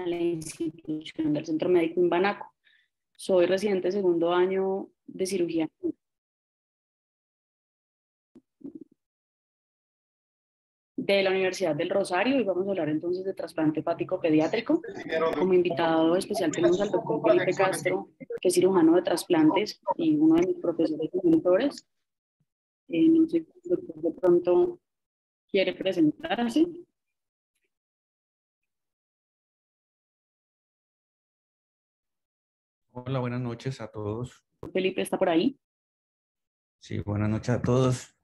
la institución del Centro Médico Imbanaco. Soy residente de segundo año de cirugía de la Universidad del Rosario y vamos a hablar entonces de trasplante hepático pediátrico. Como invitado especial tenemos al doctor Felipe Castro, que es cirujano de trasplantes y uno de mis profesores y mentores. No sé si el doctor de pronto quiere presentarse. Hola, buenas noches a todos. Felipe está por ahí. Sí, buenas noches a todos.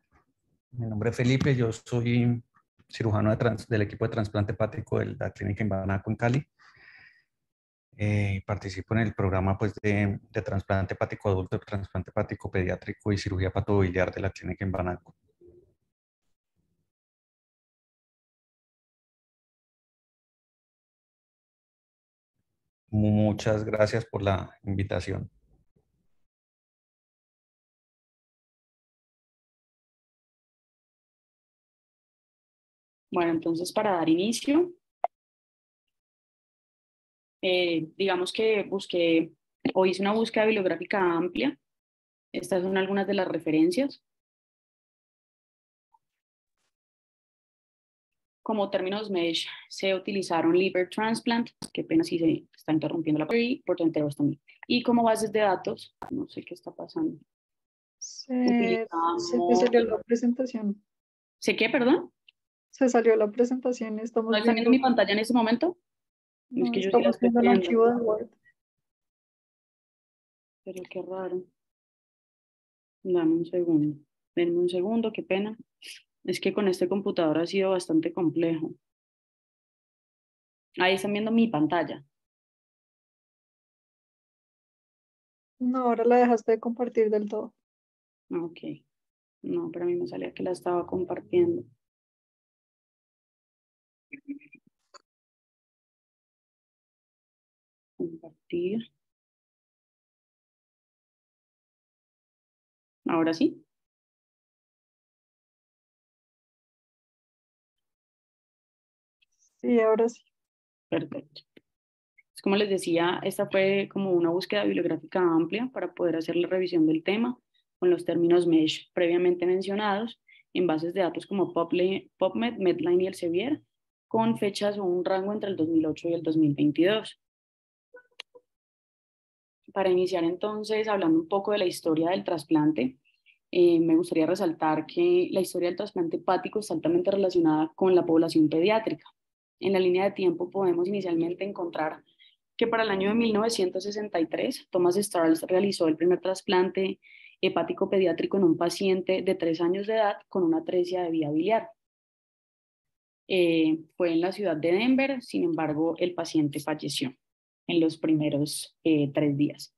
Mi nombre es Felipe, yo soy cirujano del equipo de trasplante hepático de la clínica Imbanaco en Cali. Participo en el programa pues, de trasplante hepático adulto, trasplante hepático pediátrico y cirugía hepatobiliar de la clínica Imbanaco. Muchas gracias por la invitación. Bueno, entonces para dar inicio, digamos que busqué o hice una búsqueda bibliográfica amplia. Estas son algunas de las referencias. Como términos MESH se utilizaron liver transplant, qué pena si se está interrumpiendo la y portoenterostomía. Y como bases de datos, no sé qué está pasando. Se te salió la presentación. ¿Sé qué, perdón? Se salió la presentación. ¿No Estamos está viendo viendo, mi pantalla en este momento? no, Es que yo sí la estamos estoy viendo el viendo. archivo de Word. Pero qué raro. Dame un segundo. Denme un segundo, qué pena. Es que con este computador ha sido bastante complejo. Ahí están viendo mi pantalla. No, ahora la dejaste de compartir del todo. Ok. No, pero a mí me salía que la estaba compartiendo. Compartir. Ahora sí. Sí, ahora sí. Perfecto. Como les decía, esta fue como una búsqueda bibliográfica amplia para poder hacer la revisión del tema con los términos MESH previamente mencionados en bases de datos como PubMed, Medline y Elsevier, con fechas o un rango entre el 2008 y el 2022. Para iniciar entonces, hablando un poco de la historia del trasplante, me gustaría resaltar que la historia del trasplante hepático está altamente relacionada con la población pediátrica. En la línea de tiempo podemos inicialmente encontrar que para el año de 1963, Thomas Starls realizó el primer trasplante hepático pediátrico en un paciente de 3 años de edad con una atresia de vía biliar. Fue en la ciudad de Denver, sin embargo, el paciente falleció en los primeros 3 días.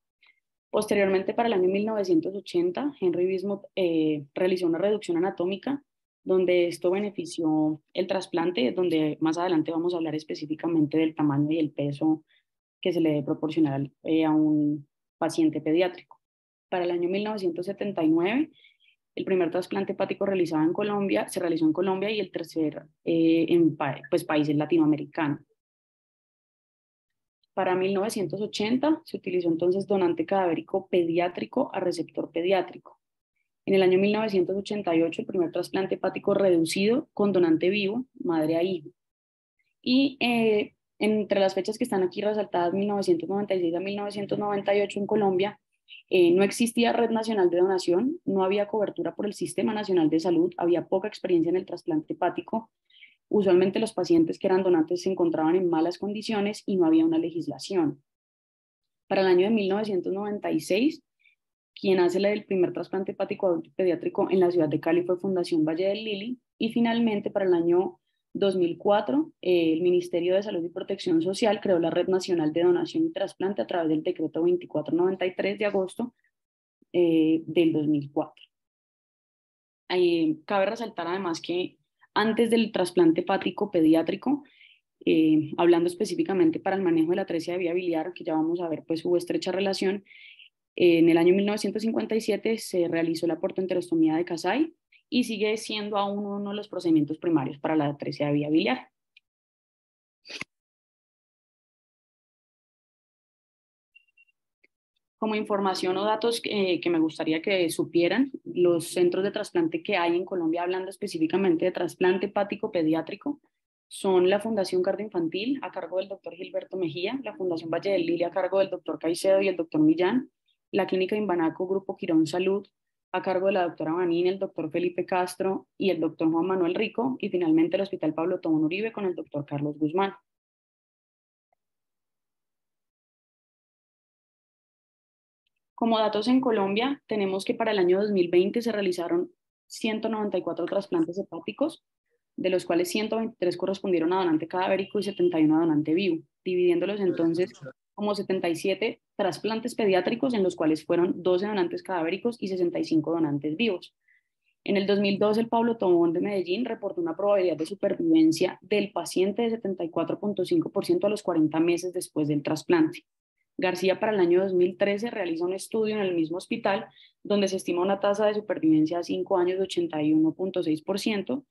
Posteriormente, para el año 1980, Henry Bismuth realizó una reducción anatómica donde esto benefició el trasplante, donde más adelante vamos a hablar específicamente del tamaño y el peso que se le debe proporcionar a un paciente pediátrico. Para el año 1979, el primer trasplante hepático realizado en Colombia, se realizó en Colombia y el tercer en países latinoamericanos. Para 1980 se utilizó entonces donante cadavérico pediátrico a receptor pediátrico. En el año 1988 el primer trasplante hepático reducido con donante vivo, madre a hijo. Y entre las fechas que están aquí resaltadas, 1996 a 1998 en Colombia, no existía red nacional de donación, no había cobertura por el Sistema Nacional de Salud, había poca experiencia en el trasplante hepático. Usualmente los pacientes que eran donantes se encontraban en malas condiciones y no había una legislación. Para el año de 1996, quien hace el primer trasplante hepático adulto pediátrico en la ciudad de Cali fue Fundación Valle del Lili. Y finalmente, para el año 2004, el Ministerio de Salud y Protección Social creó la Red Nacional de Donación y Trasplante a través del decreto 2493 de agosto del 2004. Cabe resaltar además que antes del trasplante hepático pediátrico, hablando específicamente para el manejo de la atresia de vía biliar, que ya vamos a ver pues hubo estrecha relación, en el año 1957 se realizó la portoenterostomía de Kasai y sigue siendo aún uno de los procedimientos primarios para la atresia de vía biliar. Como información o datos que me gustaría que supieran, los centros de trasplante que hay en Colombia, hablando específicamente de trasplante hepático pediátrico, son la Fundación Cardioinfantil a cargo del doctor Gilberto Mejía, la Fundación Valle del Lili a cargo del doctor Caicedo y el doctor Millán, la Clínica Imbanaco Grupo Quirón Salud a cargo de la doctora Banín, el doctor Felipe Castro y el doctor Juan Manuel Rico, y finalmente el Hospital Pablo Tobón Uribe con el doctor Carlos Guzmán. Como datos en Colombia, tenemos que para el año 2020 se realizaron 194 trasplantes hepáticos, de los cuales 123 correspondieron a donante cadavérico y 71 a donante vivo, dividiéndolos entonces como 77 trasplantes pediátricos, en los cuales fueron 12 donantes cadavéricos y 65 donantes vivos. En el 2002, el Pablo Tobón de Medellín reportó una probabilidad de supervivencia del paciente de 74.5% a los 40 meses después del trasplante. García para el año 2013 realiza un estudio en el mismo hospital donde se estima una tasa de supervivencia a 5 años de 81.6%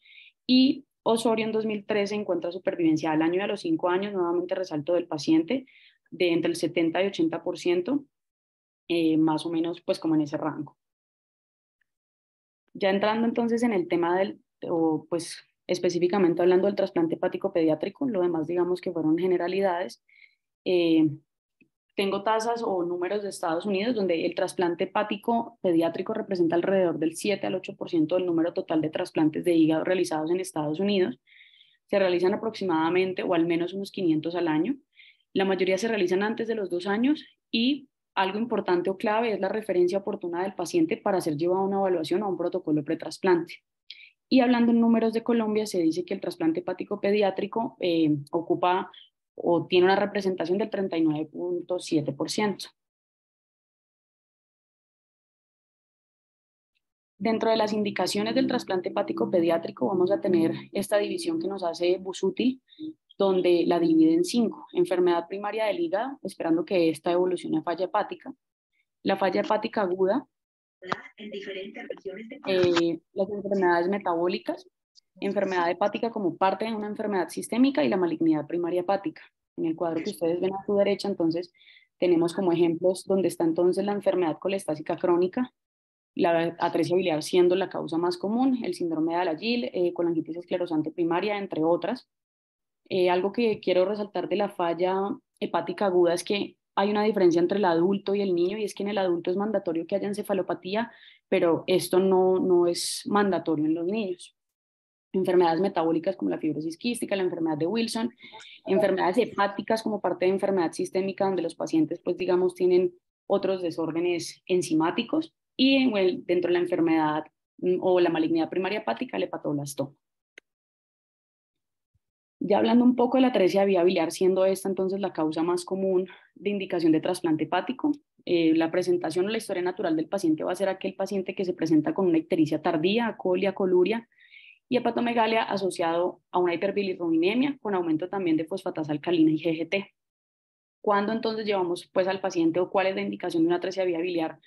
y Osorio en 2013 encuentra supervivencia al año y a los 5 años, nuevamente resalto del paciente, de entre el 70 y 80%, más o menos pues como en ese rango. Ya entrando entonces en el tema o pues específicamente hablando del trasplante hepático pediátrico, lo demás digamos que fueron generalidades. Tengo tasas o números de Estados Unidos donde el trasplante hepático pediátrico representa alrededor del 7 al 8% del número total de trasplantes de hígado realizados en Estados Unidos. Se realizan aproximadamente o al menos unos 500 al año. La mayoría se realizan antes de los 2 años y algo importante o clave es la referencia oportuna del paciente para ser llevado a una evaluación o a un protocolo pretrasplante. Y hablando en números de Colombia, se dice que el trasplante hepático pediátrico ocupa o tiene una representación del 39.7%. Dentro de las indicaciones del trasplante hepático pediátrico vamos a tener esta división que nos hace Busuttil, donde la divide en 5. Enfermedad primaria del hígado, esperando que esta evolucione a falla hepática. La falla hepática aguda, en diferentes regiones de las enfermedades metabólicas, enfermedad hepática como parte de una enfermedad sistémica y la malignidad primaria hepática. En el cuadro que ustedes ven a su derecha, entonces, tenemos como ejemplos donde está entonces la enfermedad colestásica crónica, la atresia biliar siendo la causa más común, el síndrome de Alagil, colangitis esclerosante primaria, entre otras. Algo que quiero resaltar de la falla hepática aguda es que hay una diferencia entre el adulto y el niño, y es que en el adulto es mandatorio que haya encefalopatía, pero esto no es mandatorio en los niños. Enfermedades metabólicas como la fibrosis quística, la enfermedad de Wilson, enfermedades hepáticas como parte de enfermedad sistémica donde los pacientes pues digamos tienen otros desórdenes enzimáticos, y dentro de la enfermedad o la malignidad primaria hepática, el hepatoblastoma. Ya hablando un poco de la atresia vía biliar, siendo esta entonces la causa más común de indicación de trasplante hepático, la presentación o la historia natural del paciente va a ser aquel paciente que se presenta con una ictericia tardía, acolia, coluria y hepatomegalia asociado a una hiperbilirrubinemia con aumento también de fosfatasa alcalina y GGT. ¿Cuándo entonces llevamos pues al paciente o cuál es la indicación de una atresia vía biliar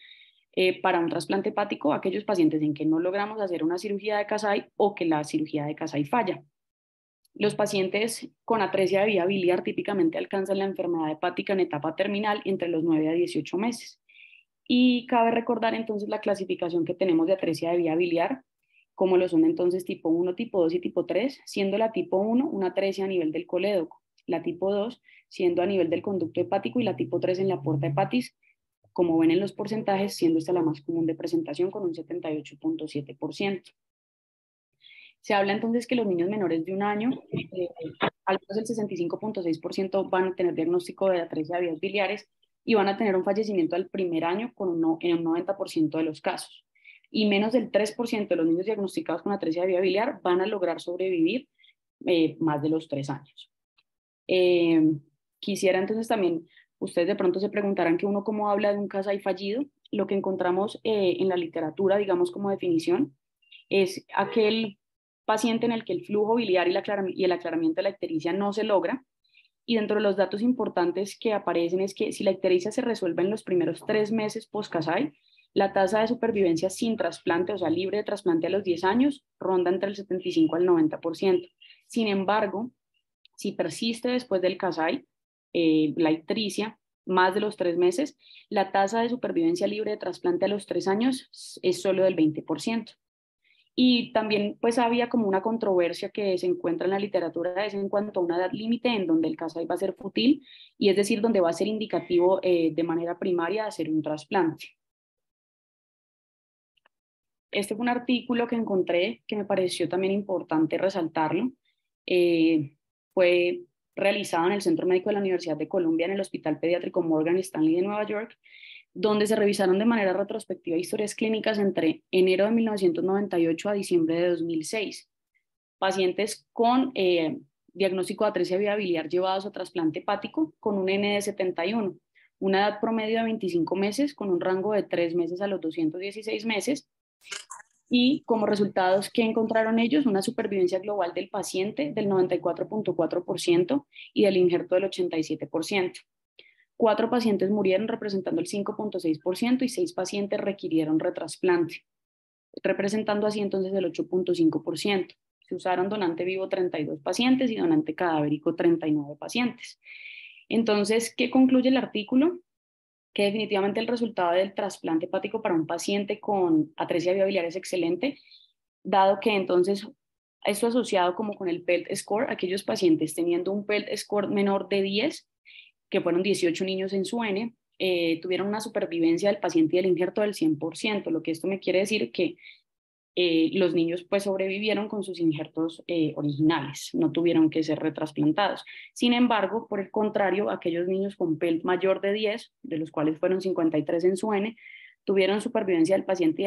para un trasplante hepático? Aquellos pacientes en que no logramos hacer una cirugía de Kasai o que la cirugía de Kasai falla. Los pacientes con atresia de vía biliar típicamente alcanzan la enfermedad hepática en etapa terminal entre los 9 a 18 meses. Y cabe recordar entonces la clasificación que tenemos de atresia de vía biliar, como lo son entonces tipo 1, tipo 2 y tipo 3, siendo la tipo 1 una atresia a nivel del colédoco, la tipo 2 siendo a nivel del conducto hepático y la tipo 3 en la porta hepatis, como ven en los porcentajes, siendo esta la más común de presentación con un 78.7%. Se habla entonces que los niños menores de 1 año, al menos el 65.6% van a tener diagnóstico de atresia de vías biliares y van a tener un fallecimiento al primer año en un 90% de los casos. Y menos del 3% de los niños diagnosticados con atresia de vía biliar van a lograr sobrevivir más de los 3 años. Quisiera entonces también, ustedes de pronto se preguntarán que uno cómo habla de un Kasai fallido. Lo que encontramos en la literatura, digamos como definición, es aquel paciente en el que el flujo biliar y el aclaramiento de la ictericia no se logra. Y dentro de los datos importantes que aparecen es que si la ictericia se resuelve en los primeros 3 meses post-Kasai, la tasa de supervivencia sin trasplante, o sea, libre de trasplante a los 10 años, ronda entre el 75 al 90%. Sin embargo, si persiste después del Kasai, la ictericia, más de los 3 meses, la tasa de supervivencia libre de trasplante a los 3 años es solo del 20%. Y también pues había como una controversia que se encuentra en la literatura es en cuanto a una edad límite en donde el caso va a ser fútil, y es decir, donde va a ser indicativo de manera primaria hacer un trasplante. Este fue un artículo que encontré que me pareció también importante resaltarlo. Fue realizado en el Centro Médico de la Universidad de Columbia en el Hospital Pediátrico Morgan Stanley de Nueva York, donde se revisaron de manera retrospectiva historias clínicas entre enero de 1998 a diciembre de 2006. Pacientes con diagnóstico de atresia vía biliar llevados a trasplante hepático con un N de 71, una edad promedio de 25 meses con un rango de 3 meses a los 216 meses, y como resultados, ¿qué encontraron ellos? Una supervivencia global del paciente del 94.4% y del injerto del 87%. 4 pacientes murieron representando el 5.6% y 6 pacientes requirieron retrasplante, representando así entonces el 8.5%. Se usaron donante vivo 32 pacientes y donante cadavérico 39 pacientes. Entonces, ¿qué concluye el artículo? Que definitivamente el resultado del trasplante hepático para un paciente con atresia vía biliar es excelente, dado que entonces esto asociado como con el PELT score, aquellos pacientes teniendo un PELT score menor de 10, que fueron 18 niños en su N, tuvieron una supervivencia del paciente y del injerto del 100%, lo que esto me quiere decir que los niños pues sobrevivieron con sus injertos originales, no tuvieron que ser retrasplantados. Sin embargo, por el contrario, aquellos niños con PELT mayor de 10, de los cuales fueron 53 en su N, tuvieron supervivencia del paciente y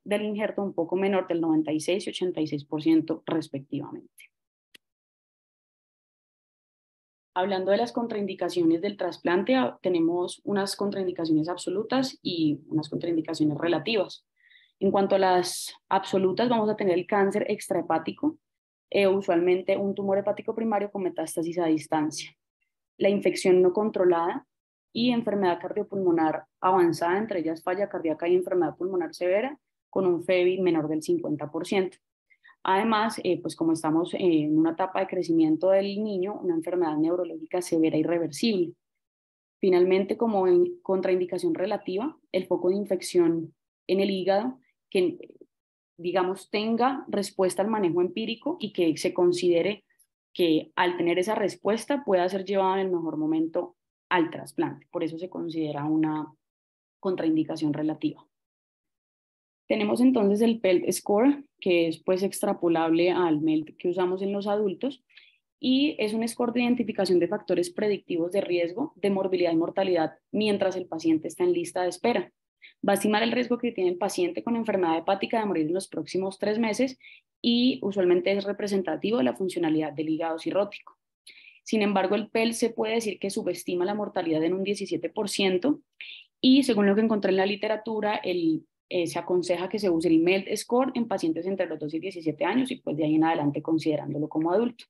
del injerto un poco menor, del 96 y 86% respectivamente. Hablando de las contraindicaciones del trasplante, tenemos unas contraindicaciones absolutas y unas contraindicaciones relativas. En cuanto a las absolutas, vamos a tener el cáncer extrahepático, usualmente un tumor hepático primario con metástasis a distancia, la infección no controlada y enfermedad cardiopulmonar avanzada, entre ellas falla cardíaca y enfermedad pulmonar severa, con un FEBI menor del 50%. Además, pues como estamos en una etapa de crecimiento del niño, una enfermedad neurológica severa y irreversible. Finalmente, como contraindicación relativa, el foco de infección en el hígado, que digamos tenga respuesta al manejo empírico y que se considere que al tener esa respuesta pueda ser llevado en el mejor momento al trasplante. Por eso se considera una contraindicación relativa. Tenemos entonces el PELT score, que es pues extrapolable al MELT que usamos en los adultos, y es un score de identificación de factores predictivos de riesgo de morbilidad y mortalidad mientras el paciente está en lista de espera. Va a estimar el riesgo que tiene el paciente con enfermedad hepática de morir en los próximos 3 meses y usualmente es representativo de la funcionalidad del hígado cirrótico. Sin embargo, el PELT se puede decir que subestima la mortalidad en un 17% y según lo que encontré en la literatura, se aconseja que se use el MELT score en pacientes entre los 12 y 17 años y pues de ahí en adelante considerándolo como adulto.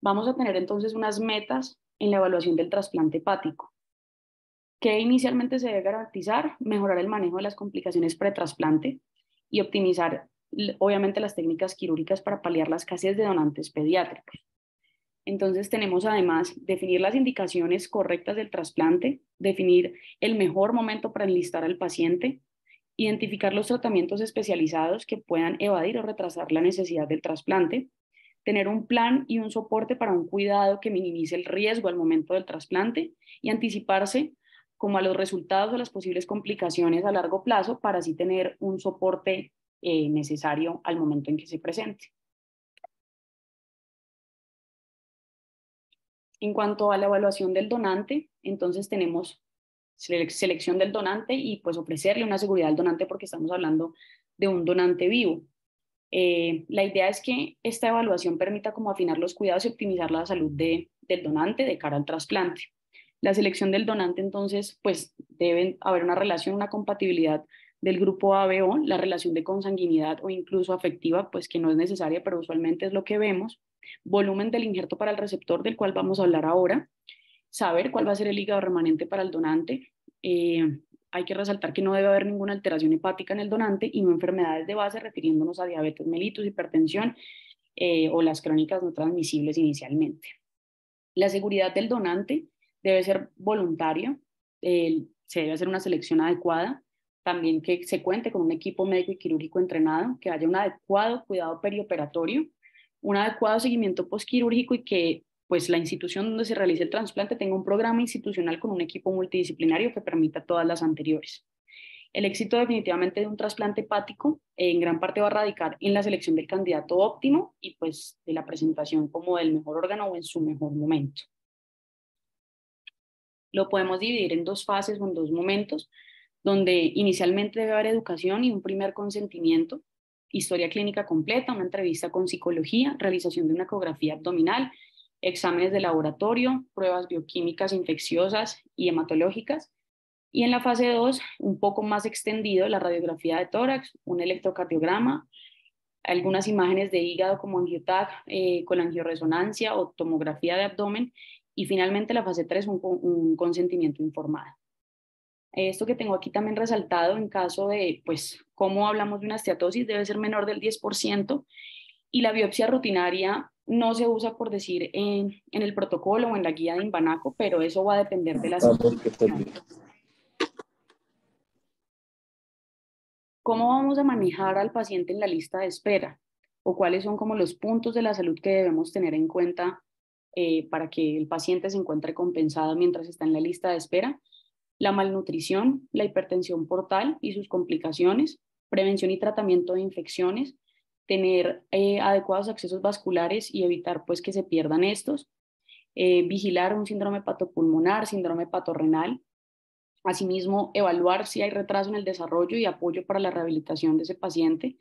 Vamos a tener entonces unas metas en la evaluación del trasplante hepático. ¿Qué inicialmente se debe garantizar? Mejorar el manejo de las complicaciones pretrasplante y optimizar obviamente las técnicas quirúrgicas para paliar la escasez de donantes pediátricos. Entonces tenemos además definir las indicaciones correctas del trasplante, definir el mejor momento para enlistar al paciente, identificar los tratamientos especializados que puedan evadir o retrasar la necesidad del trasplante, tener un plan y un soporte para un cuidado que minimice el riesgo al momento del trasplante y anticiparse como a los resultados de las posibles complicaciones a largo plazo para así tener un soporte necesario al momento en que se presente. En cuanto a la evaluación del donante, entonces tenemos selección del donante y pues ofrecerle una seguridad al donante porque estamos hablando de un donante vivo. La idea es que esta evaluación permita como afinar los cuidados y optimizar la salud del donante de cara al trasplante. La selección del donante, entonces, pues debe haber una relación, una compatibilidad del grupo ABO, la relación de consanguinidad o incluso afectiva, pues que no es necesaria, pero usualmente es lo que vemos, volumen del injerto para el receptor, del cual vamos a hablar ahora, saber cuál va a ser el hígado remanente para el donante. Hay que resaltar que no debe haber ninguna alteración hepática en el donante y no enfermedades de base, refiriéndonos a diabetes mellitus, hipertensión o las crónicas no transmisibles inicialmente. La seguridad del donante debe ser voluntaria, se debe hacer una selección adecuada, también que se cuente con un equipo médico y quirúrgico entrenado, que haya un adecuado cuidado perioperatorio, un adecuado seguimiento postquirúrgico y que pues, la institución donde se realice el trasplante tenga un programa institucional con un equipo multidisciplinario que permita todas las anteriores. El éxito definitivamente de un trasplante hepático en gran parte va a radicar en la selección del candidato óptimo y pues de la presentación como del mejor órgano o en su mejor momento. Lo podemos dividir en dos fases o en dos momentos, donde inicialmente debe haber educación y un primer consentimiento, historia clínica completa, una entrevista con psicología, realización de una ecografía abdominal, exámenes de laboratorio, pruebas bioquímicas infecciosas y hematológicas. Y en la fase 2, un poco más extendido, la radiografía de tórax, un electrocardiograma, algunas imágenes de hígado como angioTAC con angioresonancia o tomografía de abdomen y finalmente la fase 3, un consentimiento informado. Esto que tengo aquí también resaltado en caso de, pues, cómo hablamos de una esteatosis, debe ser menor del 10% y la biopsia rutinaria no se usa por decir en el protocolo o en la guía de Invanaco, pero eso va a depender de la situación. ¿Cómo vamos a manejar al paciente en la lista de espera? ¿O cuáles son como los puntos de la salud que debemos tener en cuenta para que el paciente se encuentre compensado mientras está en la lista de espera? La malnutrición, la hipertensión portal y sus complicaciones, prevención y tratamiento de infecciones, tener adecuados accesos vasculares y evitar pues que se pierdan estos, vigilar un síndrome hepatopulmonar, síndrome hepatorrenal. Asimismo, evaluar si hay retraso en el desarrollo y apoyo para la rehabilitación de ese paciente,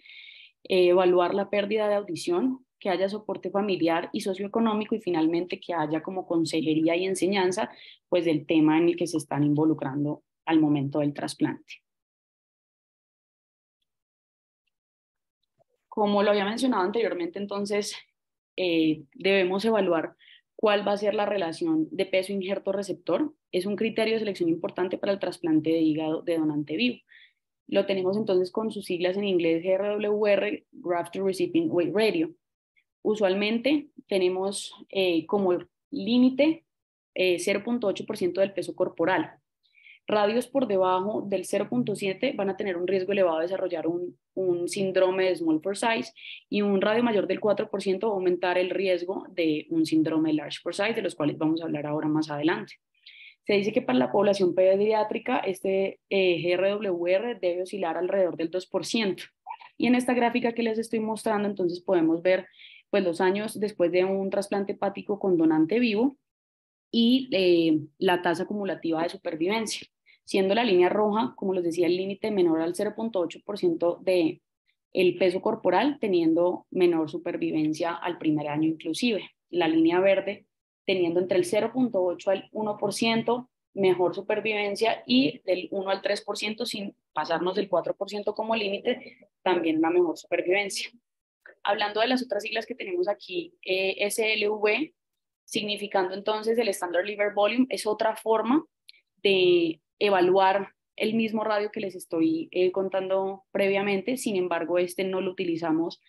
evaluar la pérdida de audición, que haya soporte familiar y socioeconómico y finalmente que haya como consejería y enseñanza pues del tema en el que se están involucrando al momento del trasplante. Como lo había mencionado anteriormente, entonces debemos evaluar cuál va a ser la relación de peso injerto receptor. Es un criterio de selección importante para el trasplante de hígado de donante vivo. Lo tenemos entonces con sus siglas en inglés GRWR, Graft to Recipient Weight Ratio. Usualmente tenemos como límite 0.8% del peso corporal. Radios por debajo del 0.7 van a tener un riesgo elevado de desarrollar un síndrome de small for size y un radio mayor del 4% va a aumentar el riesgo de un síndrome de large for size, de los cuales vamos a hablar ahora más adelante. Se dice que para la población pediátrica este GRWR debe oscilar alrededor del 2%. Y en esta gráfica que les estoy mostrando, entonces podemos ver pues, los años después de un trasplante hepático con donante vivo y la tasa acumulativa de supervivencia, siendo la línea roja, como les decía, el límite menor al 0.8% de el peso corporal, teniendo menor supervivencia al primer año inclusive. La línea verde teniendo entre el 0.8 al 1% mejor supervivencia y del 1 al 3% sin pasarnos del 4% como límite, también una mejor supervivencia. Hablando de las otras siglas que tenemos aquí, SLV, significando entonces el Standard Liver Volume, es otra forma de evaluar el mismo radio que les estoy contando previamente, sin embargo, este no lo utilizamos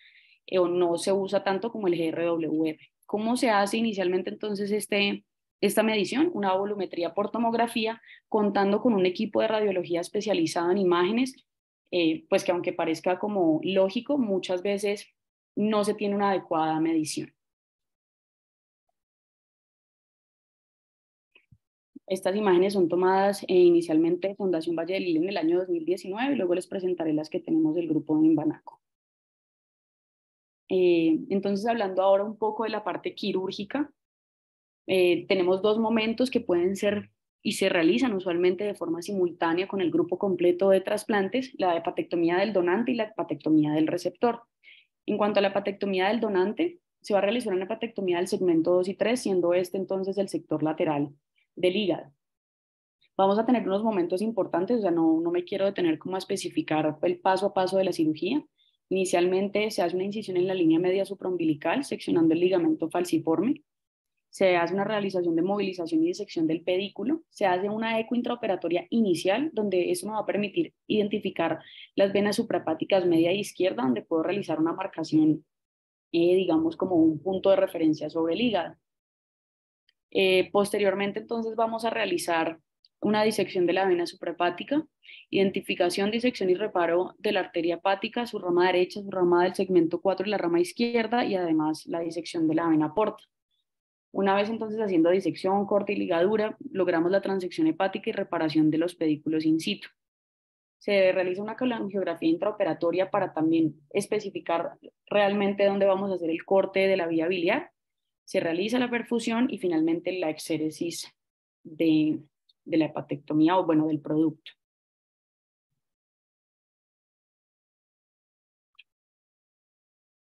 o no se usa tanto como el GRWR. ¿Cómo se hace inicialmente entonces esta medición? Una volumetría por tomografía, contando con un equipo de radiología especializado en imágenes, pues que aunque parezca como lógico, muchas veces no se tiene una adecuada medición. Estas imágenes son tomadas inicialmente de Fundación Valle del Lila en el año 2019 y luego les presentaré las que tenemos del grupo de Invanaco. Entonces, hablando ahora un poco de la parte quirúrgica, tenemos dos momentos que pueden ser y se realizan usualmente de forma simultánea con el grupo completo de trasplantes, la hepatectomía del donante y la hepatectomía del receptor. En cuanto a la hepatectomía del donante, se va a realizar una hepatectomía del segmento 2 y 3, siendo este entonces el sector lateral del hígado. Vamos a tener unos momentos importantes, o sea, no me quiero detener como a especificar el paso a paso de la cirugía. Inicialmente se hace una incisión en la línea media supraumbilical, seccionando el ligamento falciforme. Se hace una realización de movilización y disección del pedículo. Se hace una eco intraoperatoria inicial, donde eso me va a permitir identificar las venas suprahepáticas media e izquierda, donde puedo realizar una marcación, digamos, como un punto de referencia sobre el hígado. Posteriormente, entonces, vamos a realizar una disección de la vena suprahepática, identificación, disección y reparo de la arteria hepática, su rama derecha, su rama del segmento 4 y la rama izquierda, y además la disección de la vena porta. Una vez entonces haciendo disección, corte y ligadura, logramos la transección hepática y reparación de los pedículos in situ. Se realiza una colangiografía intraoperatoria para también especificar realmente dónde vamos a hacer el corte de la vía biliar. Se realiza la perfusión y finalmente la exéresis de la hepatectomía o bueno, del producto.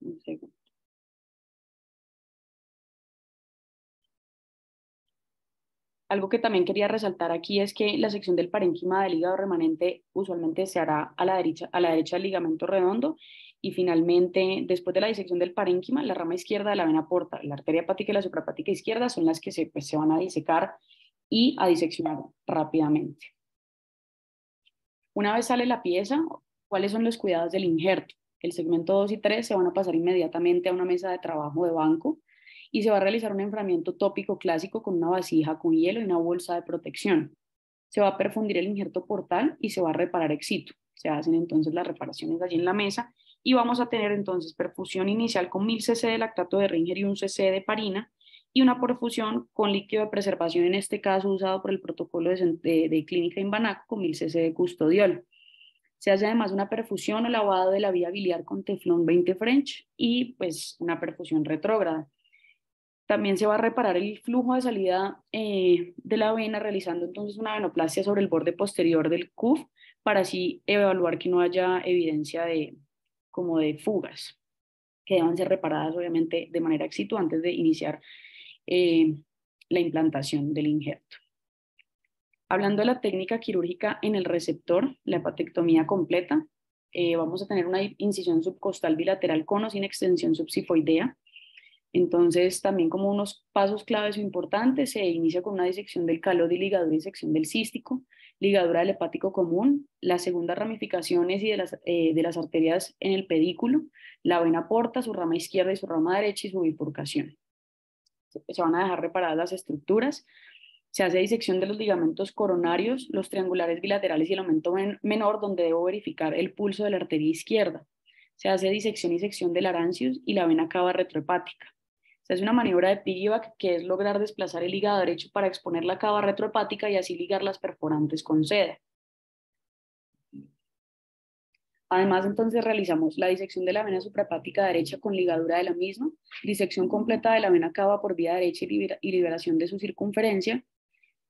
Un segundo. Algo que también quería resaltar aquí es que la sección del parénquima del hígado remanente usualmente se hará a la derecha del ligamento redondo, y finalmente, después de la disección del parénquima, la rama izquierda de la vena porta, la arteria hepática y la suprahepática izquierda son las que se van a disecar y a diseccionar rápidamente. Una vez sale la pieza, ¿cuáles son los cuidados del injerto? El segmento 2 y 3 se van a pasar inmediatamente a una mesa de trabajo de banco y se va a realizar un enfriamiento tópico clásico con una vasija con hielo y una bolsa de protección. Se va a perfundir el injerto portal y se va a reparar ex situ. Se hacen entonces las reparaciones allí en la mesa y vamos a tener entonces perfusión inicial con 1000 cc de lactato de Ringer y 1 cc de heparina, y una perfusión con líquido de preservación, en este caso usado por el protocolo de clínica Imbanaco, con 1000 cc de custodiol. Se hace además una perfusión o lavado de la vía biliar con teflón 20 French y pues una perfusión retrógrada. También se va a reparar el flujo de salida de la vena, realizando entonces una venoplastia sobre el borde posterior del CUF para así evaluar que no haya evidencia como de fugas, que deban ser reparadas obviamente de manera ex situ antes de iniciar la implantación del injerto. Hablando de la técnica quirúrgica en el receptor, la hepatectomía completa, vamos a tener una incisión subcostal bilateral con o sin extensión subsifoidea. Entonces, también como unos pasos claves o importantes, se inicia con una disección del calod y ligadura y disección del cístico, ligadura del hepático común, las segundas ramificaciones y de las arterias en el pedículo, la vena porta, su rama izquierda y su rama derecha y su bifurcación. Se van a dejar reparadas las estructuras. Se hace disección de los ligamentos coronarios, los triangulares bilaterales y el aumento menor, donde debo verificar el pulso de la arteria izquierda. Se hace disección y sección del arancius y la vena cava retrohepática. Se hace una maniobra de piggyback, que es lograr desplazar el hígado derecho para exponer la cava retrohepática y así ligar las perforantes con seda. Además, entonces realizamos la disección de la vena suprahepática derecha con ligadura de la misma, disección completa de la vena cava por vía derecha y liberación de su circunferencia,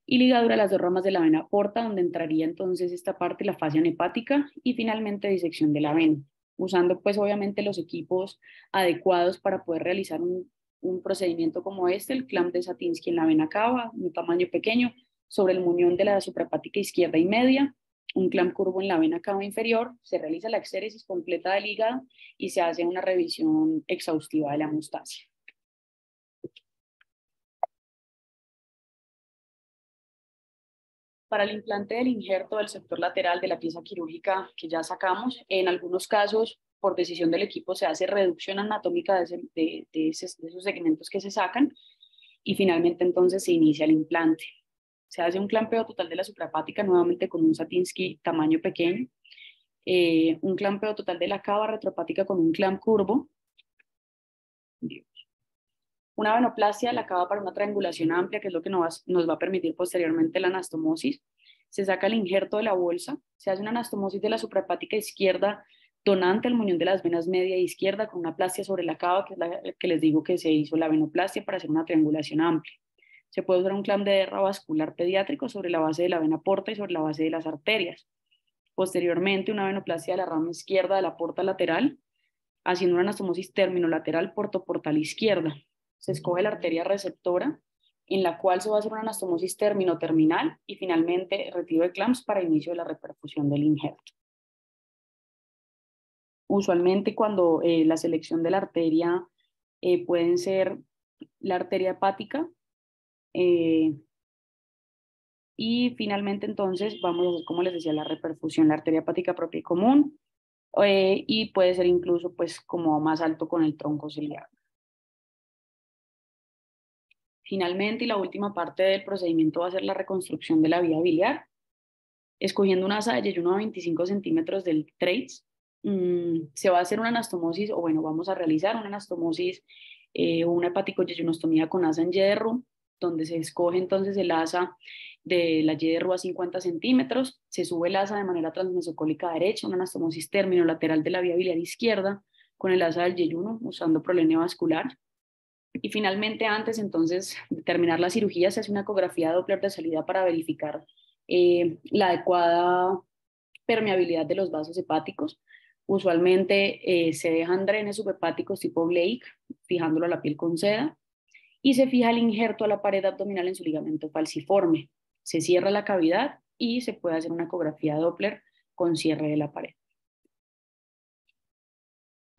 y ligadura de las dos ramas de la vena porta, donde entraría entonces esta parte, la fascia hepática, y finalmente disección de la vena, usando pues obviamente los equipos adecuados para poder realizar un procedimiento como este, el clamp de Satinsky en la vena cava, un tamaño pequeño, sobre el muñón de la suprahepática izquierda y media, un clamp curvo en la vena cava inferior, se realiza la exéresis completa del hígado y se hace una revisión exhaustiva de la hemostasia. Para el implante del injerto del sector lateral de la pieza quirúrgica que ya sacamos, en algunos casos, por decisión del equipo, se hace reducción anatómica de esos segmentos que se sacan, y finalmente entonces se inicia el implante. Se hace un clampeo total de la suprahepática nuevamente con un Satinsky tamaño pequeño, un clampeo total de la cava retrohepática con un clamp curvo, una venoplastia de la cava para una triangulación amplia, que es lo que nos va a permitir posteriormente la anastomosis. Se saca el injerto de la bolsa, se hace una anastomosis de la suprahepática izquierda donante al muñón de las venas media e izquierda con una plastia sobre la cava, que es la que les digo que se hizo la venoplastia para hacer una triangulación amplia. Se puede usar un clamp de derra vascular pediátrico sobre la base de la vena porta y sobre la base de las arterias. Posteriormente, una venoplastia de la rama izquierda de la porta lateral, haciendo una anastomosis terminolateral portoportal izquierda. Se escoge la arteria receptora, en la cual se va a hacer una anastomosis terminoterminal, y finalmente retiro de clamps para inicio de la reperfusión del injerto. Usualmente cuando la selección de la arteria pueden ser la arteria hepática, y finalmente entonces vamos a hacer, como les decía, la reperfusión, la arteria hepática propia y común, y puede ser incluso pues como más alto con el tronco ciliar. Finalmente, y la última parte del procedimiento va a ser la reconstrucción de la vía biliar, escogiendo una asa de yeyuno a 25 centímetros del trace. Se va a hacer una anastomosis, o bueno, vamos a realizar una anastomosis o una hepaticoyeyunostomía con asa en YRU, donde se escoge entonces el asa de la YRU a 50 centímetros, se sube el asa de manera transmesocólica derecha, una anastomosis terminolateral de la vía biliar izquierda con el asa del yeyuno usando prolene vascular. Y finalmente, antes entonces de terminar la cirugía, se hace una ecografía Doppler de salida para verificar la adecuada permeabilidad de los vasos hepáticos. Usualmente se dejan drenes subhepáticos tipo Blake, fijándolo a la piel con seda, y se fija el injerto a la pared abdominal en su ligamento falciforme. Se cierra la cavidad y se puede hacer una ecografía Doppler con cierre de la pared.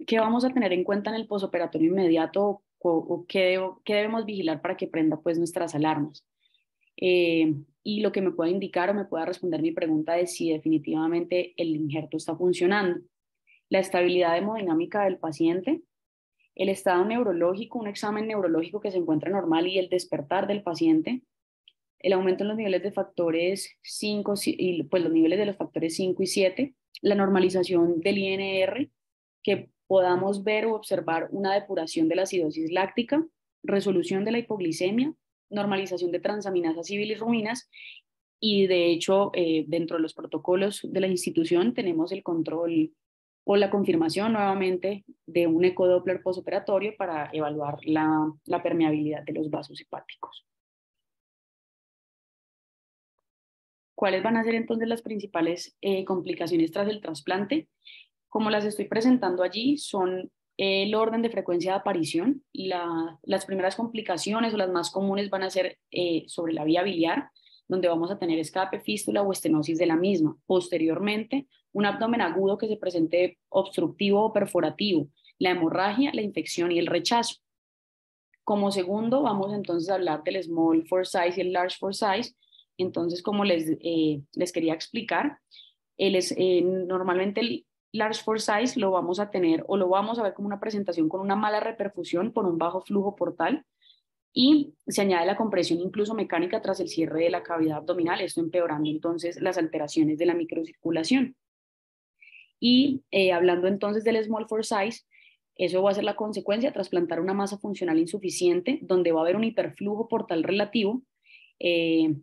¿Qué vamos a tener en cuenta en el posoperatorio inmediato o qué debemos vigilar para que prenda pues nuestras alarmas? Y lo que me pueda indicar o me pueda responder mi pregunta es si definitivamente el injerto está funcionando. La estabilidad hemodinámica del paciente, el estado neurológico, un examen neurológico que se encuentra normal y el despertar del paciente, el aumento en los niveles de factores 5 y pues los niveles de los factores 5 y 7, la normalización del INR, que podamos ver o observar una depuración de la acidosis láctica, resolución de la hipoglicemia, normalización de transaminasas y bilirrubinas, y de hecho dentro de los protocolos de la institución tenemos el control o la confirmación nuevamente de un ecodoppler postoperatorio para evaluar la permeabilidad de los vasos hepáticos. ¿Cuáles van a ser entonces las principales complicaciones tras el trasplante? Como las estoy presentando allí, son el orden de frecuencia de aparición. Las primeras complicaciones o las más comunes van a ser sobre la vía biliar, donde vamos a tener escape, fístula o estenosis de la misma. Posteriormente, un abdomen agudo que se presente obstructivo o perforativo, la hemorragia, la infección y el rechazo. Como segundo, vamos entonces a hablar del small for size y el large for size. Entonces, como les quería explicar, normalmente el large for size lo vamos a tener o lo vamos a ver como una presentación con una mala reperfusión por un bajo flujo portal y se añade la compresión incluso mecánica tras el cierre de la cavidad abdominal, esto empeorando entonces las alteraciones de la microcirculación. Y hablando entonces del small for size, eso va a ser la consecuencia de trasplantar una masa funcional insuficiente donde va a haber un hiperflujo portal relativo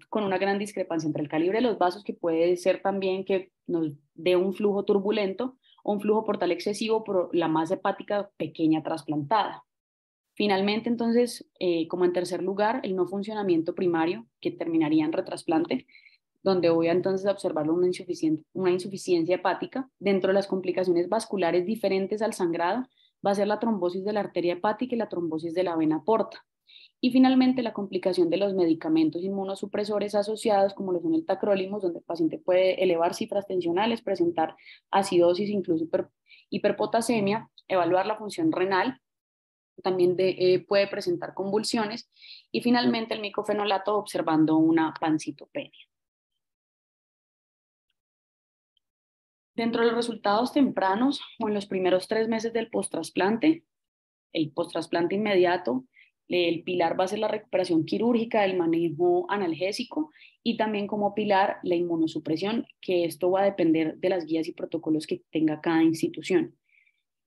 con una gran discrepancia entre el calibre de los vasos, que puede ser también que nos dé un flujo turbulento o un flujo portal excesivo por la masa hepática pequeña trasplantada. Finalmente, entonces, como en tercer lugar, el no funcionamiento primario, que terminaría en retrasplante, donde voy a entonces observar una insuficiencia hepática. Dentro de las complicaciones vasculares diferentes al sangrado, va a ser la trombosis de la arteria hepática y la trombosis de la vena porta. Y finalmente, la complicación de los medicamentos inmunosupresores asociados, como lo son el tacrolimus, donde el paciente puede elevar cifras tensionales, presentar acidosis, incluso hiperpotasemia, evaluar la función renal, también puede presentar convulsiones, y finalmente el micofenolato observando una pancitopenia. Dentro de los resultados tempranos o en los primeros 3 meses del postrasplante, el postrasplante inmediato, el pilar va a ser la recuperación quirúrgica, el manejo analgésico y también como pilar la inmunosupresión, que esto va a depender de las guías y protocolos que tenga cada institución.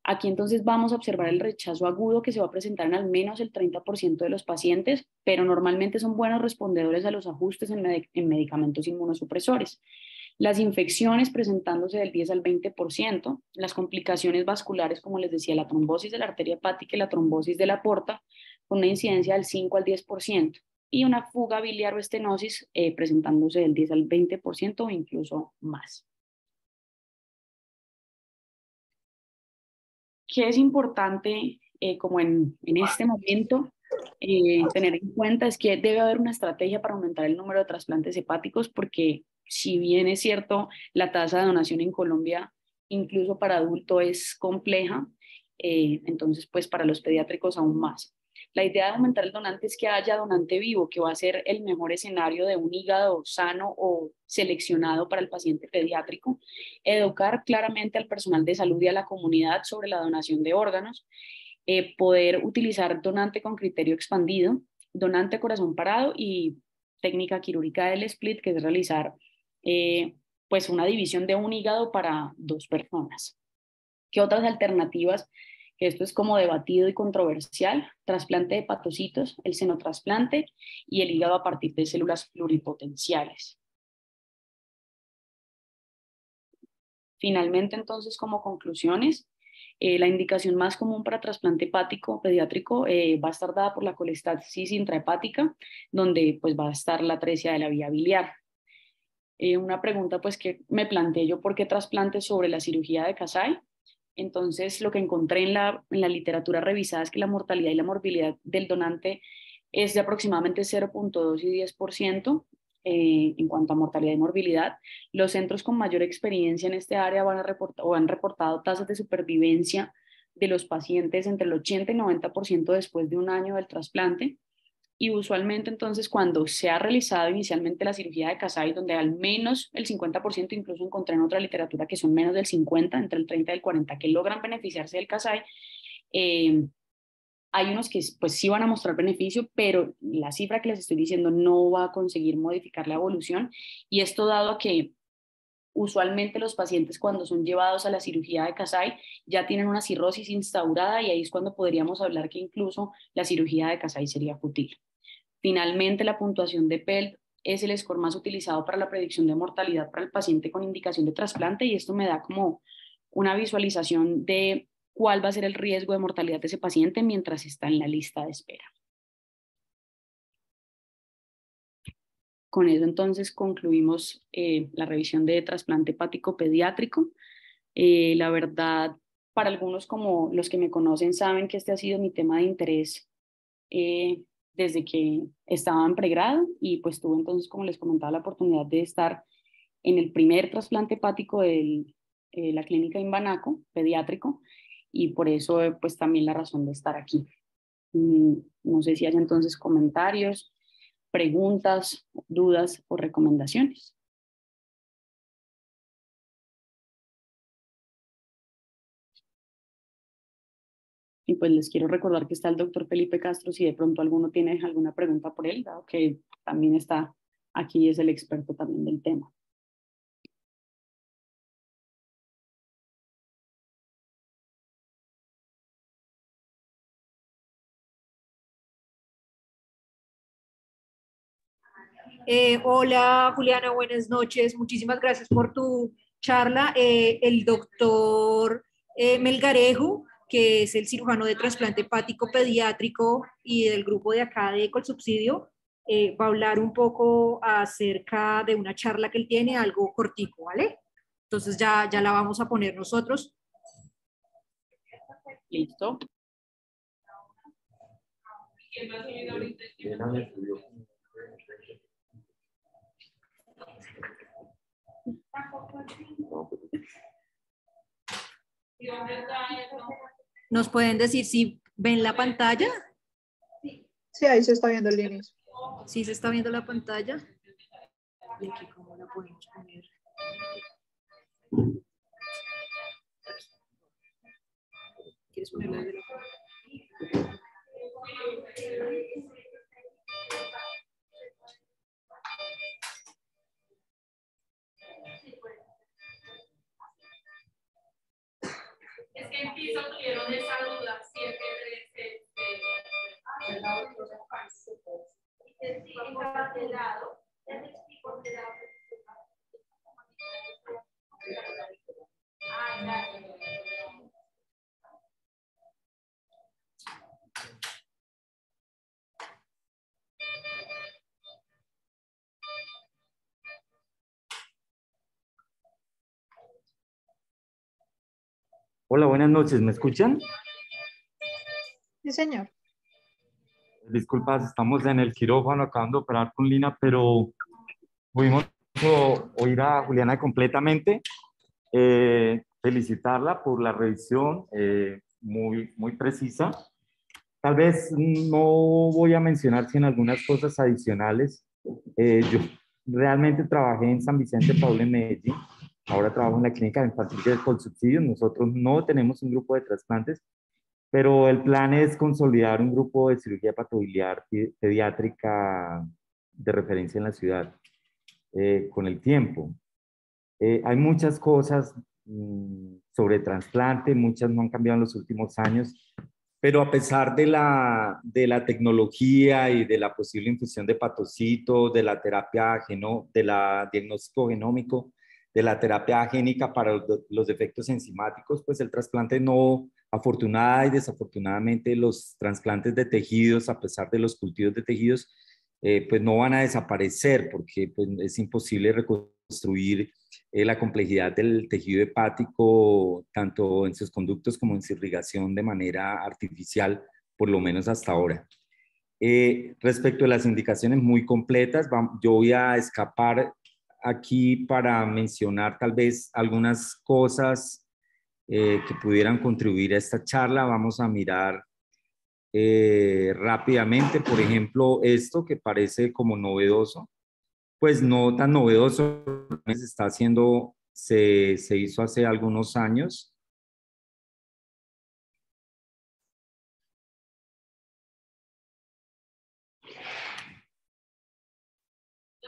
Aquí entonces vamos a observar el rechazo agudo que se va a presentar en al menos el 30% de los pacientes, pero normalmente son buenos respondedores a los ajustes en medicamentos inmunosupresores. Las infecciones presentándose del 10 al 20%, las complicaciones vasculares, como les decía, la trombosis de la arteria hepática y la trombosis de la porta, con una incidencia del 5 al 10%, y una fuga biliar o estenosis presentándose del 10 al 20% o incluso más. ¿Qué es importante como en este momento tener en cuenta? Es que debe haber una estrategia para aumentar el número de trasplantes hepáticos, porque si bien es cierto, la tasa de donación en Colombia, incluso para adulto, es compleja, entonces pues para los pediátricos aún más. La idea de aumentar el donante es que haya donante vivo, que va a ser el mejor escenario de un hígado sano o seleccionado para el paciente pediátrico. Educar claramente al personal de salud y a la comunidad sobre la donación de órganos. Poder utilizar donante con criterio expandido, donante corazón parado y técnica quirúrgica del split, que es realizar pues una división de un hígado para 2 personas. ¿Qué otras alternativas? Que esto es como debatido y controversial: trasplante de hepatocitos, el senotrasplante y el hígado a partir de células pluripotenciales. Finalmente, entonces, como conclusiones, la indicación más común para trasplante hepático pediátrico va a estar dada por la colestasis intrahepática, donde pues va a estar la atresia de la vía biliar. Una pregunta pues que me planteé yo: ¿por qué trasplante sobre la cirugía de Kasai? Entonces, lo que encontré en la literatura revisada es que la mortalidad y la morbilidad del donante es de aproximadamente 0.2 y 10%. En cuanto a mortalidad y morbilidad, los centros con mayor experiencia en este área han reportado tasas de supervivencia de los pacientes entre el 80 y 90% después de un año del trasplante. Y usualmente, entonces, cuando se ha realizado inicialmente la cirugía de Kasai, donde al menos el 50%, incluso encontré en otra literatura que son menos del 50, entre el 30 y el 40, que logran beneficiarse del Kasai, hay unos que pues sí van a mostrar beneficio, pero la cifra que les estoy diciendo no va a conseguir modificar la evolución. Y esto dado a que usualmente los pacientes, cuando son llevados a la cirugía de Kasai, ya tienen una cirrosis instaurada, y ahí es cuando podríamos hablar que incluso la cirugía de Kasai sería fútil. Finalmente, la puntuación de PELD es el score más utilizado para la predicción de mortalidad para el paciente con indicación de trasplante, y esto me da como una visualización de cuál va a ser el riesgo de mortalidad de ese paciente mientras está en la lista de espera. Con eso, entonces, concluimos la revisión de trasplante hepático pediátrico. La verdad, para algunos, como los que me conocen, saben que este ha sido mi tema de interés desde que estaba en pregrado, y pues tuve entonces, como les comentaba, la oportunidad de estar en el primer trasplante hepático de la clínica Imbanaco, pediátrico, y por eso pues también la razón de estar aquí. No sé si hay entonces comentarios, preguntas, dudas o recomendaciones. Y pues les quiero recordar que está el doctor Felipe Castro, si de pronto alguno tiene alguna pregunta por él, dado que también está aquí, es el experto también del tema. Hola Juliana, buenas noches. Muchísimas gracias por tu charla. El doctor Melgarejo, que es el cirujano de trasplante hepático pediátrico y del grupo de acá de Colsubsidio, va a hablar un poco acerca de una charla que él tiene, algo cortico, ¿vale? Entonces ya la vamos a poner nosotros. Listo. ¿Nos pueden decir si ven la pantalla? Sí, ahí se está viendo el inicio. ¿Sí se está viendo la pantalla? ¿Y aquí cómo la podemos poner? ¿Quieres ponerla desde la pantalla? Es que en piso tuvieron esa duda, siempre Hola, buenas noches, ¿me escuchan? Sí, señor. Disculpas, estamos en el quirófano acabando de operar con Lina, pero pudimos oír a Juliana completamente. Felicitarla por la revisión muy precisa. Tal vez no voy a mencionar sino algunas cosas adicionales. Yo realmente trabajé en San Vicente Paul en Medellín. Ahora trabajo en la clínica de infantil de Colsubsidio. Nosotros no tenemos un grupo de trasplantes, Pero el plan es consolidar un grupo de cirugía hepatobiliar pediátrica de referencia en la ciudad con el tiempo. Hay muchas cosas sobre trasplante, muchas no han cambiado en los últimos años, pero a pesar de la tecnología y de la posible infusión de hepatocitos, de la terapia de la diagnóstico genómico, de la terapia génica para los defectos enzimáticos, pues el trasplante no, afortunada y desafortunadamente los trasplantes de tejidos, a pesar de los cultivos de tejidos, pues no van a desaparecer porque pues, es imposible reconstruir la complejidad del tejido hepático, tanto en sus conductos como en su irrigación de manera artificial, por lo menos hasta ahora. Respecto a las indicaciones muy completas, yo voy a escapar aquí para mencionar tal vez algunas cosas que pudieran contribuir a esta charla. Vamos a mirar rápidamente, por ejemplo, esto que parece como novedoso, pues no tan novedoso, se está haciendo, se hizo hace algunos años.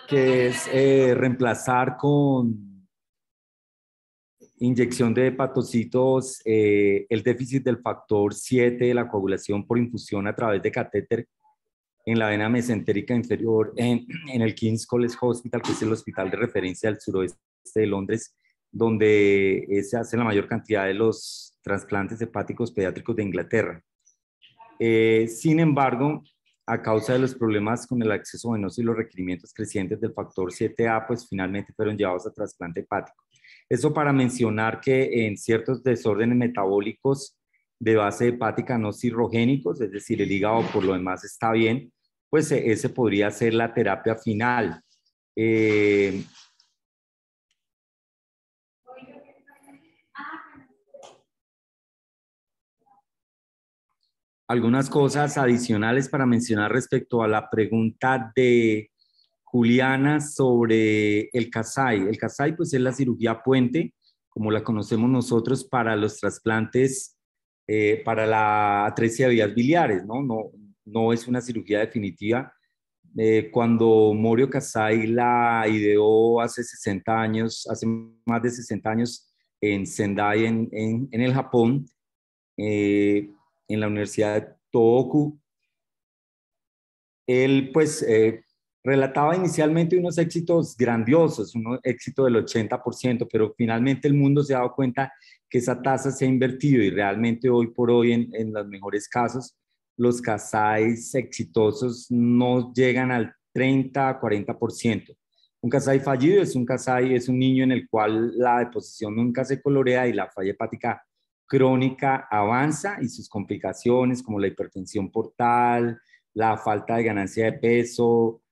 Que es reemplazar con inyección de hepatocitos el déficit del factor 7 de la coagulación por infusión a través de catéter en la vena mesentérica inferior en el King's College Hospital, que es el hospital de referencia del suroeste de Londres, donde se hace la mayor cantidad de los trasplantes hepáticos pediátricos de Inglaterra. Sin embargo, a causa de los problemas con el acceso venoso y los requerimientos crecientes del factor 7A, pues finalmente fueron llevados a trasplante hepático. Eso para mencionar que en ciertos desórdenes metabólicos de base hepática no cirrogénicos, es decir, el hígado por lo demás está bien, pues ese podría ser la terapia final. Algunas cosas adicionales para mencionar respecto a la pregunta de Juliana sobre el Kasai. El Kasai pues es la cirugía puente, como la conocemos nosotros para los trasplantes, para la atresia de vías biliares, no es una cirugía definitiva. Cuando Morio Kasai la ideó hace 60 años, hace más de 60 años en Sendai, en el Japón, en la Universidad de Tohoku, él pues relataba inicialmente unos éxitos grandiosos, un éxito del 80%, pero finalmente el mundo se ha dado cuenta que esa tasa se ha invertido y realmente hoy por hoy en los mejores casos los Kasais exitosos no llegan al 30-40%. Un Kasai fallido es un Kasai, es un niño en el cual la deposición nunca se colorea y la falla hepática crónica avanza y sus complicaciones como la hipertensión portal, la falta de ganancia de peso,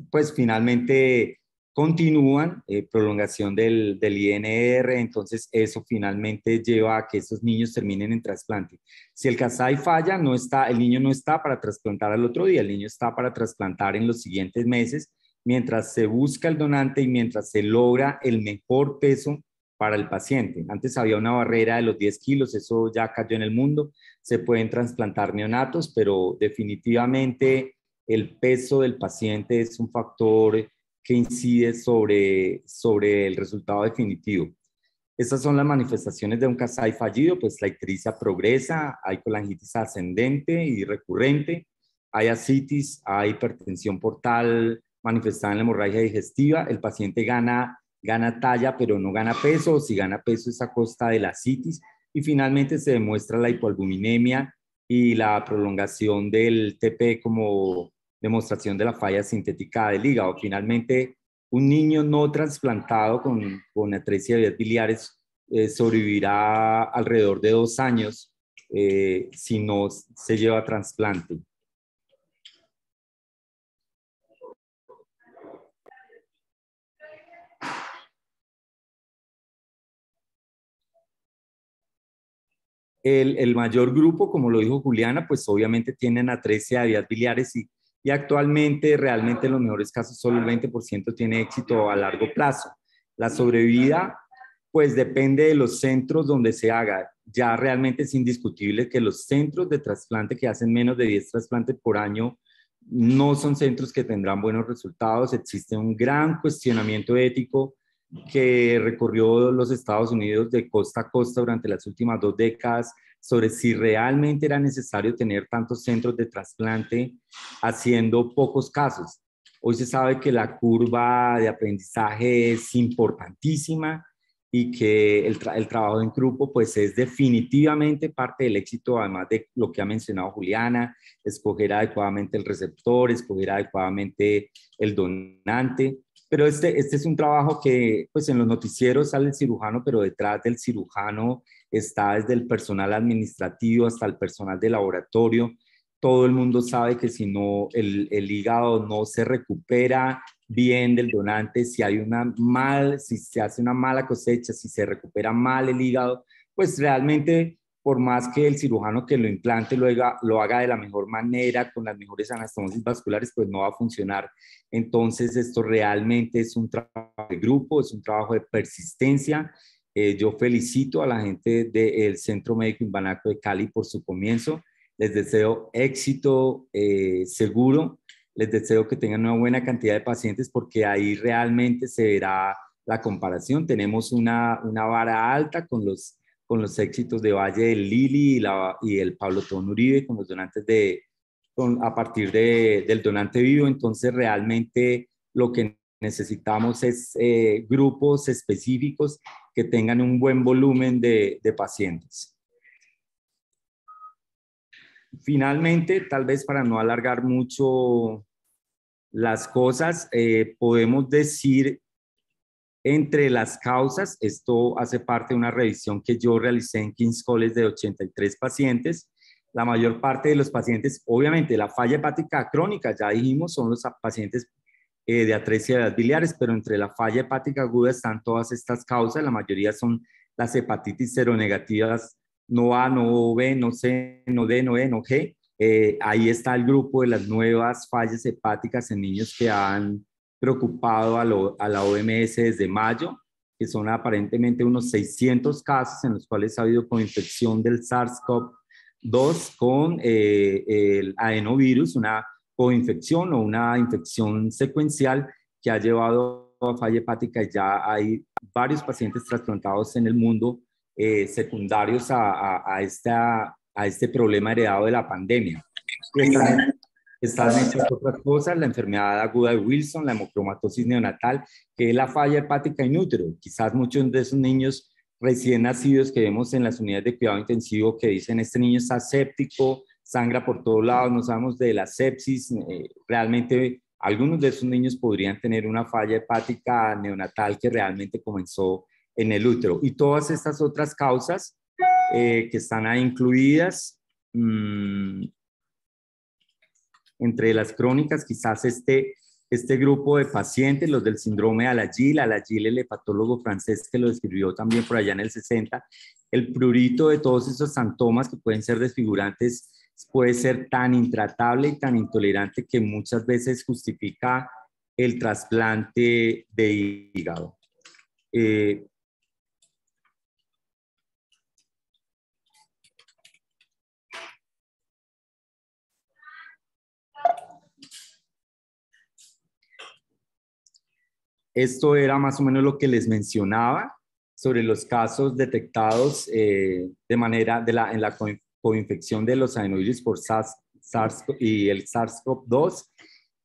pues finalmente continúan, prolongación del INR, entonces eso finalmente lleva a que esos niños terminen en trasplante. Si el Kasai falla, el niño no está para trasplantar al otro día, el niño está para trasplantar en los siguientes meses, mientras se busca el donante y mientras se logra el mejor peso para el paciente. Antes había una barrera de los 10 kilos, eso ya cayó en el mundo, se pueden trasplantar neonatos, pero definitivamente el peso del paciente es un factor que incide sobre el resultado definitivo. Estas son las manifestaciones de un Kasai fallido, pues la ictericia progresa, hay colangitis ascendente y recurrente, hay ascitis, hay hipertensión portal manifestada en la hemorragia digestiva, el paciente gana talla pero no gana peso, o si gana peso es a costa de la ascitis, y finalmente se demuestra la hipoalbuminemia y la prolongación del TP como demostración de la falla sintética del hígado. Finalmente, un niño no trasplantado con atresia de vías biliares sobrevivirá alrededor de 2 años si no se lleva a trasplante. El mayor grupo, como lo dijo Juliana, pues obviamente tienen atresia de vías biliares y actualmente realmente en los mejores casos solo el 20% tiene éxito a largo plazo. La sobrevida pues depende de los centros donde se haga. ya realmente es indiscutible que los centros de trasplante que hacen menos de 10 trasplantes por año no son centros que tendrán buenos resultados. Existe un gran cuestionamiento ético que recorrió los Estados Unidos de costa a costa durante las últimas 2 décadas sobre si realmente era necesario tener tantos centros de trasplante haciendo pocos casos. Hoy se sabe que la curva de aprendizaje es importantísima y que el trabajo en grupo pues es definitivamente parte del éxito, además de lo que ha mencionado Juliana, escoger adecuadamente el receptor, escoger adecuadamente el donante. Pero este es un trabajo que pues en los noticieros sale el cirujano, pero detrás del cirujano está desde el personal administrativo hasta el personal de laboratorio. Todo el mundo sabe que si no, el hígado no se recupera bien del donante, si se hace una mala cosecha, si se recupera mal el hígado, pues realmente por más que el cirujano que lo implante lo haga de la mejor manera, con las mejores anastomosis vasculares, pues no va a funcionar. Entonces esto realmente es un trabajo de grupo, es un trabajo de persistencia. Yo felicito a la gente del Centro Médico Imbanaco de Cali por su comienzo. Les deseo éxito seguro, les deseo que tengan una buena cantidad de pacientes porque ahí realmente se verá la comparación. Tenemos una vara alta con los éxitos de Valle del Lili y el Pablo Tón Uribe, con los donantes a partir del donante vivo. Entonces realmente lo que necesitamos es grupos específicos que tengan un buen volumen de pacientes. Finalmente, tal vez para no alargar mucho las cosas, podemos decir entre las causas, esto hace parte de una revisión que yo realicé en King's College de 83 pacientes. La mayor parte de los pacientes, obviamente la falla hepática crónica, ya dijimos, son los pacientes de atresia de las biliares, pero entre la falla hepática aguda están todas estas causas, la mayoría son las hepatitis seronegativas no A, no B, no C, no D, no E, no G. Ahí está el grupo de las nuevas fallas hepáticas en niños que han preocupado a la OMS desde mayo, que son aparentemente unos 600 casos en los cuales ha habido coinfección del SARS-CoV-2 con el adenovirus, una coinfección o una infección secuencial que ha llevado a falla hepática. Ya hay varios pacientes trasplantados en el mundo secundarios a este problema heredado de la pandemia. Están hechas otras cosas, la enfermedad aguda de Wilson, la hemocromatosis neonatal, que es la falla hepática in útero. Quizás muchos de esos niños recién nacidos que vemos en las unidades de cuidado intensivo que dicen este niño está séptico, sangra por todos lados, no sabemos de la sepsis. Realmente algunos de esos niños podrían tener una falla hepática neonatal que realmente comenzó en el útero. Y todas estas otras causas que están ahí incluidas, entre las crónicas, quizás este grupo de pacientes, los del síndrome de Alagille, el hepatólogo francés que lo describió también por allá en el 60, el prurito de todos esos síntomas que pueden ser desfigurantes puede ser tan intratable y tan intolerante que muchas veces justifica el trasplante de hígado. Esto era más o menos lo que les mencionaba sobre los casos detectados en la coinfección de los adenovirus por SARS y el SARS-CoV-2.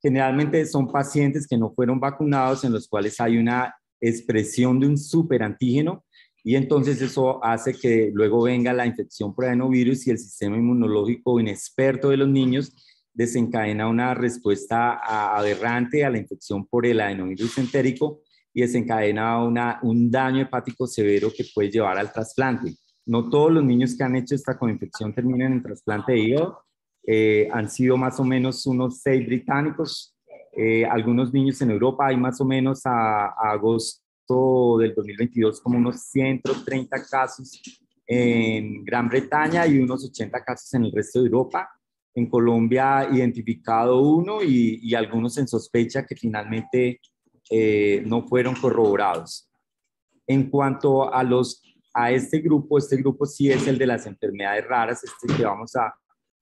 Generalmente son pacientes que no fueron vacunados, en los cuales hay una expresión de un superantígeno, y entonces eso hace que luego venga la infección por adenovirus y el sistema inmunológico inexperto de los niños desencadena una respuesta aberrante a la infección por el adenovirus entérico y desencadena un daño hepático severo que puede llevar al trasplante. No todos los niños que han hecho esta coinfección terminan en trasplante de hígado. Han sido más o menos unos 6 británicos, algunos niños en Europa. Hay más o menos a agosto del 2022 como unos 130 casos en Gran Bretaña y unos 80 casos en el resto de Europa. En Colombia identificado uno y algunos en sospecha que finalmente no fueron corroborados. En cuanto a los a este grupo sí es el de las enfermedades raras, este que vamos a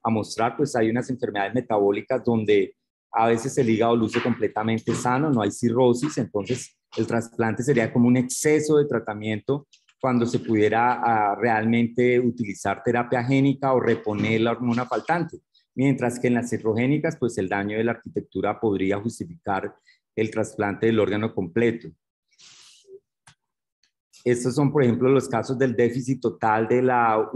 mostrar, pues hay unas enfermedades metabólicas donde a veces el hígado luce completamente sano, no hay cirrosis, entonces el trasplante sería como un exceso de tratamiento cuando se pudiera realmente utilizar terapia génica o reponer la hormona faltante. Mientras que en las cirrogénicas, pues el daño de la arquitectura podría justificar el trasplante del órgano completo. Estos son, por ejemplo, los casos del déficit total de la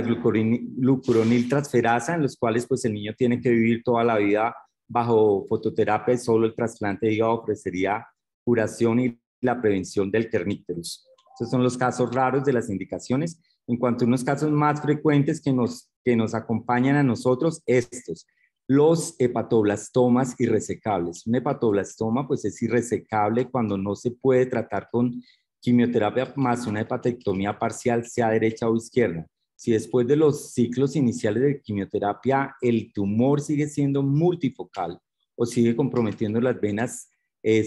glucuroniltransferasa, en los cuales pues el niño tiene que vivir toda la vida bajo fototerapia y solo el trasplante de hígado ofrecería curación y la prevención del kernicterus. Estos son los casos raros de las indicaciones. En cuanto a unos casos más frecuentes que nos acompañan a nosotros, estos, los hepatoblastomas irresecables. Un hepatoblastoma pues es irresecable cuando no se puede tratar con quimioterapia más una hepatectomía parcial, sea derecha o izquierda. Si después de los ciclos iniciales de quimioterapia el tumor sigue siendo multifocal o sigue comprometiendo las venas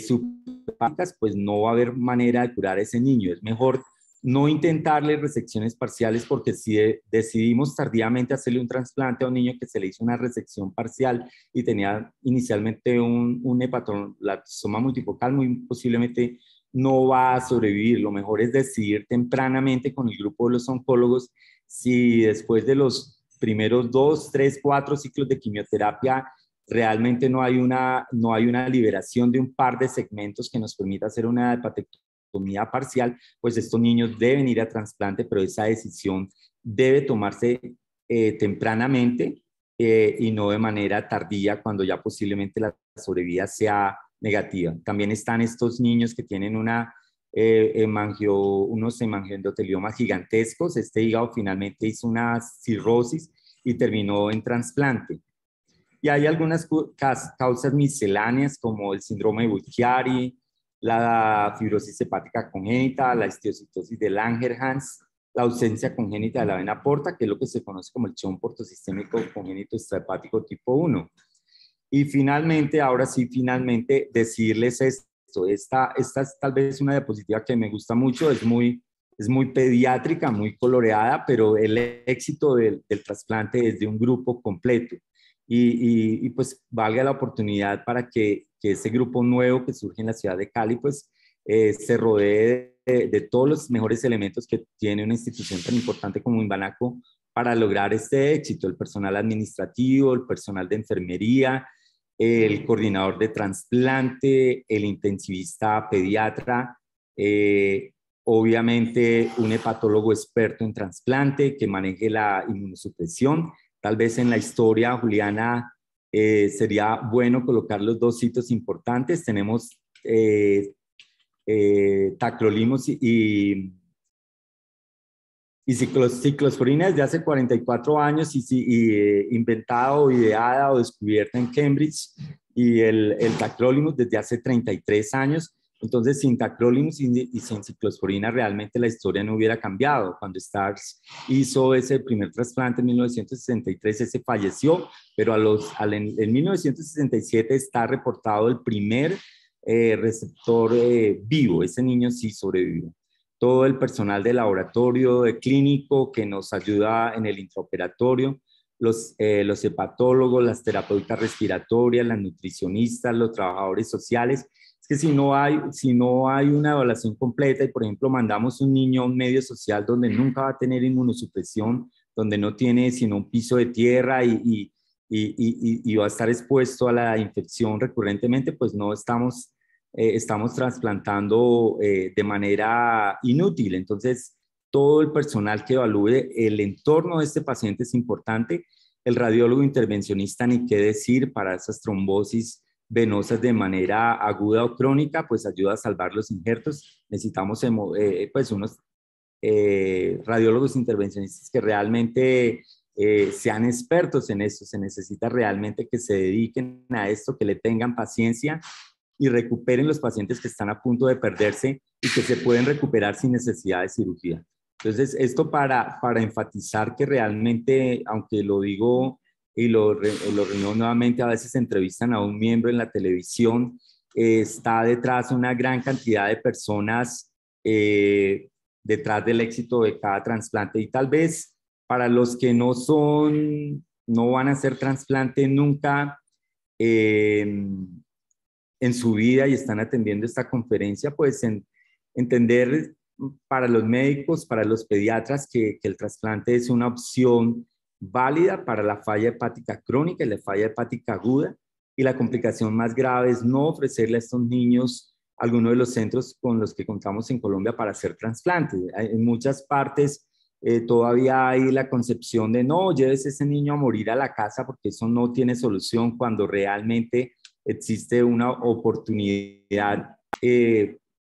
subhepáticas, pues no va a haber manera de curar a ese niño. Es mejor no intentarle resecciones parciales, porque si decidimos tardíamente hacerle un trasplante a un niño que se le hizo una resección parcial y tenía inicialmente un hepatoblastoma multifocal, muy posiblemente no va a sobrevivir. Lo mejor es decidir tempranamente con el grupo de los oncólogos si después de los primeros 2, 3, 4 ciclos de quimioterapia realmente no hay una liberación de un par de segmentos que nos permita hacer una hepatectomía parcial, pues estos niños deben ir a trasplante, pero esa decisión debe tomarse tempranamente y no de manera tardía, cuando ya posiblemente la sobrevida sea negativa. También están estos niños que tienen unos hemangioendoteliomas gigantescos. Este hígado finalmente hizo una cirrosis y terminó en trasplante. Y hay algunas causas misceláneas como el síndrome de Budd-Chiari, la fibrosis hepática congénita, la esteocitosis de Langerhans, la ausencia congénita de la vena porta, que es lo que se conoce como el chon portosistémico congénito extrahepático tipo 1. Y finalmente, ahora sí, decirles esto. Esta es tal vez una diapositiva que me gusta mucho, es muy pediátrica, muy coloreada, pero el éxito del trasplante es de un grupo completo. Y pues valga la oportunidad para que ese grupo nuevo que surge en la ciudad de Cali, pues se rodee de todos los mejores elementos que tiene una institución tan importante como Inbanaco para lograr este éxito: el personal administrativo, el personal de enfermería, el coordinador de trasplante, el intensivista pediatra, obviamente un hepatólogo experto en trasplante que maneje la inmunosupresión. Tal vez en la historia, Juliana, sería bueno colocar los dos sitios importantes. Tenemos tacrolimus y ciclosporina desde hace 44 años inventada o ideada o descubierta en Cambridge, y el tacrolimus desde hace 33 años. Entonces, sin tacrolimus y sin ciclosporina, realmente la historia no hubiera cambiado. Cuando Starks hizo ese primer trasplante en 1963, ese falleció, pero en 1967 está reportado el primer receptor vivo. Ese niño sí sobrevivió. Todo el personal de laboratorio, de clínico, que nos ayuda en el intraoperatorio, los hepatólogos, las terapeutas respiratorias, las nutricionistas, los trabajadores sociales. Es que si no hay una evaluación completa y, por ejemplo, mandamos un niño a un medio social donde nunca va a tener inmunosupresión, donde no tiene sino un piso de tierra y va a estar expuesto a la infección recurrentemente, pues no estamos trasplantando de manera inútil. Entonces, todo el personal que evalúe el entorno de este paciente es importante. El radiólogo intervencionista, ni qué decir, para esas trombosis venosas de manera aguda o crónica, pues ayuda a salvar los injertos. Necesitamos pues unos radiólogos intervencionistas que realmente sean expertos en esto. Se necesita realmente que se dediquen a esto, que le tengan paciencia y recuperen los pacientes que están a punto de perderse y que se pueden recuperar sin necesidad de cirugía. Entonces, esto para enfatizar que realmente, aunque lo digo y lo renuevo nuevamente, a veces entrevistan a un miembro en la televisión, está detrás una gran cantidad de personas detrás del éxito de cada trasplante. Y tal vez para los que no van a hacer trasplante nunca en su vida y están atendiendo esta conferencia, pues entender para los médicos, para los pediatras, que el trasplante es una opción válida para la falla hepática crónica y la falla hepática aguda, y la complicación más grave es no ofrecerle a estos niños alguno de los centros con los que contamos en Colombia para hacer trasplantes. En muchas partes todavía hay la concepción de no, lleves ese niño a morir a la casa porque eso no tiene solución, cuando realmente existe una oportunidad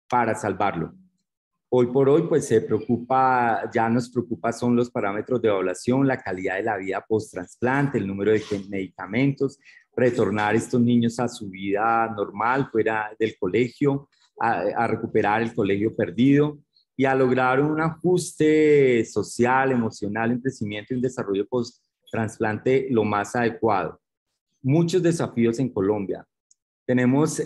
para salvarlo. Hoy por hoy, pues ya nos preocupa son los parámetros de evaluación, la calidad de la vida post-trasplante, el número de medicamentos, retornar estos niños a su vida normal fuera del colegio, a recuperar el colegio perdido y a lograr un ajuste social, emocional, un crecimiento y un desarrollo post-trasplante lo más adecuado. Muchos desafíos en Colombia. Tenemos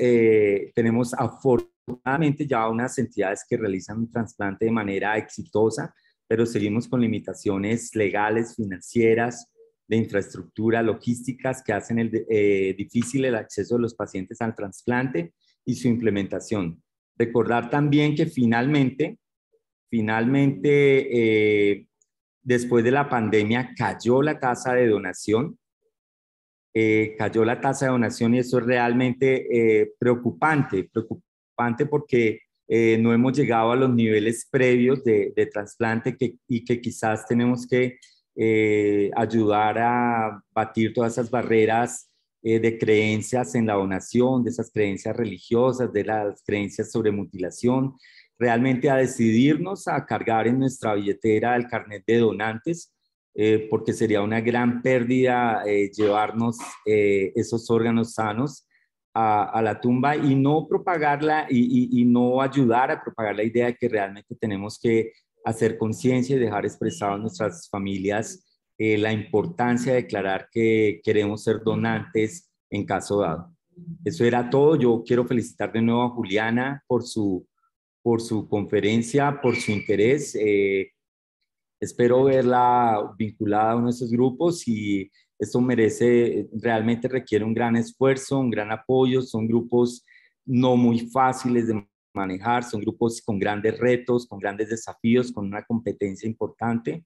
afortunadamente ya unas entidades que realizan un trasplante de manera exitosa, pero seguimos con limitaciones legales, financieras, de infraestructura, logísticas, que hacen difícil el acceso de los pacientes al trasplante y su implementación. Recordar también que finalmente, después de la pandemia, cayó la tasa de donación. Cayó la tasa de donación y eso es realmente preocupante porque no hemos llegado a los niveles previos de trasplante y que quizás tenemos que ayudar a batir todas esas barreras de creencias en la donación, de esas creencias religiosas, de las creencias sobre mutilación, realmente a decidirnos a cargar en nuestra billetera el carnet de donantes, porque sería una gran pérdida llevarnos esos órganos sanos a la tumba y no propagarla y no ayudar a propagar la idea de que realmente tenemos que hacer conciencia y dejar expresado en nuestras familias la importancia de declarar que queremos ser donantes en caso dado. Eso era todo. Yo quiero felicitar de nuevo a Juliana por su conferencia, por su interés. Espero verla vinculada a uno de esos grupos y esto realmente requiere un gran esfuerzo, un gran apoyo. Son grupos no muy fáciles de manejar, son grupos con grandes retos, con grandes desafíos, con una competencia importante.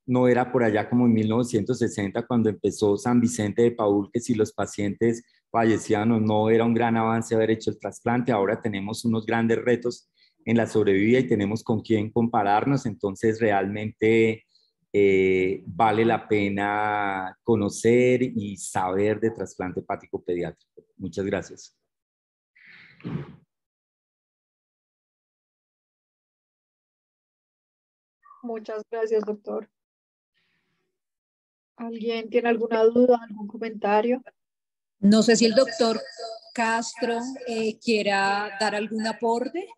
No era por allá como en 1960 cuando empezó San Vicente de Paúl, que si los pacientes fallecían o no, era un gran avance haber hecho el trasplante. Ahora tenemos unos grandes retos en la sobrevida y tenemos con quién compararnos, entonces realmente vale la pena conocer y saber de trasplante hepático pediátrico. Muchas gracias. Muchas gracias, doctor. ¿Alguien tiene alguna duda, algún comentario? No sé si el doctor Castro quiera dar algún aporte.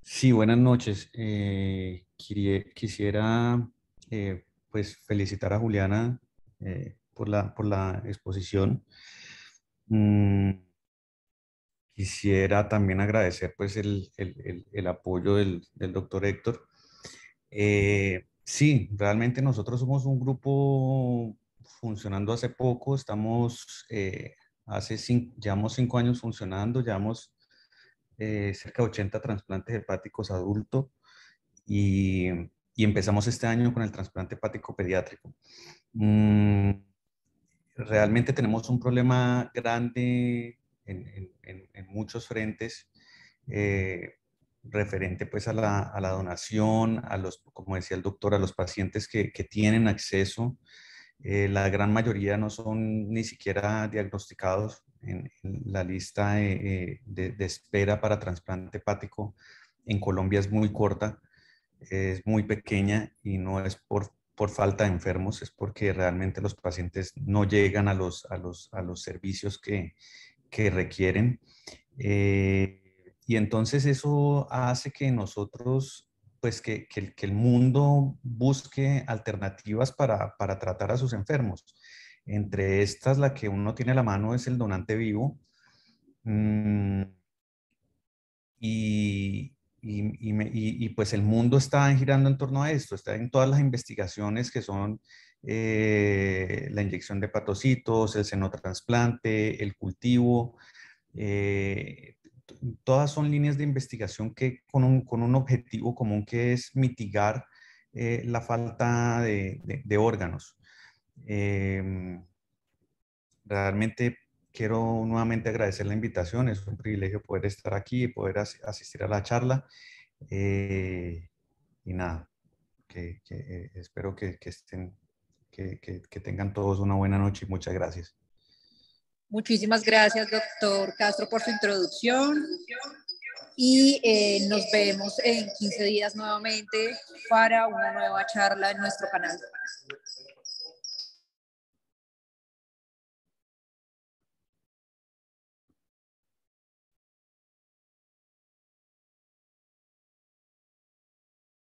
Sí, buenas noches. Quisiera pues felicitar a Juliana por la exposición. Quisiera también agradecer pues el apoyo del doctor Héctor. Sí, realmente nosotros somos un grupo funcionando hace poco. Llevamos 5 años funcionando, llevamos cerca de 80 trasplantes hepáticos adultos y empezamos este año con el trasplante hepático pediátrico. Realmente tenemos un problema grande en muchos frentes referente pues a la donación, como decía el doctor, a los pacientes que tienen acceso. La gran mayoría no son ni siquiera diagnosticados en la lista de espera para trasplante hepático. En Colombia es muy corta, es muy pequeña y no es por falta de enfermos, es porque realmente los pacientes no llegan a los servicios que requieren. Y entonces eso hace que nosotros, pues que el mundo busque alternativas para tratar a sus enfermos. Entre estas, la que uno tiene a la mano es el donante vivo. y pues el mundo está girando en torno a esto, está en todas las investigaciones que son la inyección de hepatocitos, el xenotrasplante, el cultivo, todas son líneas de investigación que con un objetivo común que es mitigar la falta de órganos. Realmente quiero nuevamente agradecer la invitación, es un privilegio poder estar aquí y poder asistir a la charla. Y nada, espero que tengan todos una buena noche y muchas gracias. Muchísimas gracias, doctor Castro, por su introducción. Y nos vemos en 15 días nuevamente para una nueva charla en nuestro canal.